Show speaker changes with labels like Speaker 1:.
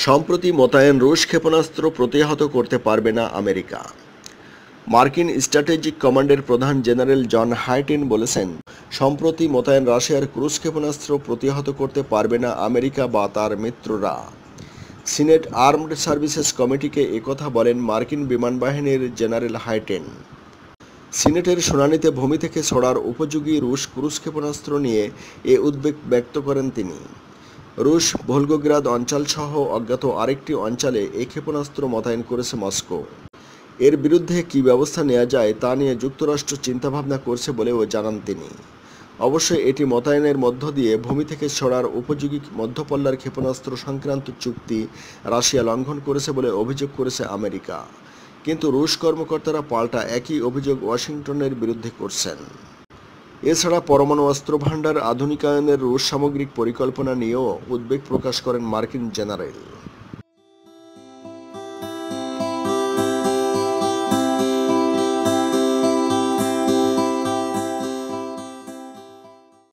Speaker 1: সম্প্রতি মোতায়েন রুশ ক্ষেপণাস্ত্র প্রতিহত করতে পারবে না আমেরিকা। মার্কিন স্ট্র্যাটেজিক কমান্ডের প্রধান জেনারেল জন হাইটেন বলেছেন, সম্প্রতি মোতায়েন রাশিয়ার ক্রুজ ক্ষেপণাস্ত্র প্রতিহত করতে পারবে না আমেরিকা বা তার মিত্ররা। সিনেট আর্মড সার্ভিসেস কমিটিকে একথা বলেন মার্কিন বিমান বাহিনীর জেনারেল হাইটেন। সিনেটের শুনানিতে ভূমি থেকে ছোড়ার উপযোগী রুশ ক্রুজ ক্ষেপণাস্ত্র নিয়ে এ উদ্বেগ ব্যক্ত করেন তিনি। রুশ ভোলগোগ্রাদ অঞ্চলসহ অজ্ঞাত আরেকটি অঞ্চলে এই ক্ষেপণাস্ত্র মোতায়েন করেছে মস্কো। এর বিরুদ্ধে কী ব্যবস্থা নেওয়া যায় তা নিয়ে যুক্তরাষ্ট্র চিন্তাভাবনা করছে বলেও জানান তিনি। অবশ্যই এটি মোতায়েনের মধ্য দিয়ে ভূমি থেকে ছোড়ার উপযোগী মধ্যপল্লার ক্ষেপণাস্ত্র সংক্রান্ত চুক্তি রাশিয়া লঙ্ঘন করেছে বলে অভিযোগ করেছে আমেরিকা। কিন্তু রুশ কর্মকর্তারা পাল্টা একই অভিযোগ ওয়াশিংটনের বিরুদ্ধে করছেন। এছাড়া পরমাণু অস্ত্রভান্ডার আধুনিকায়নের রুশ সামগ্রিক পরিকল্পনা নিয়েও উদ্বেগ প্রকাশ করেন মার্কিন জেনারেল।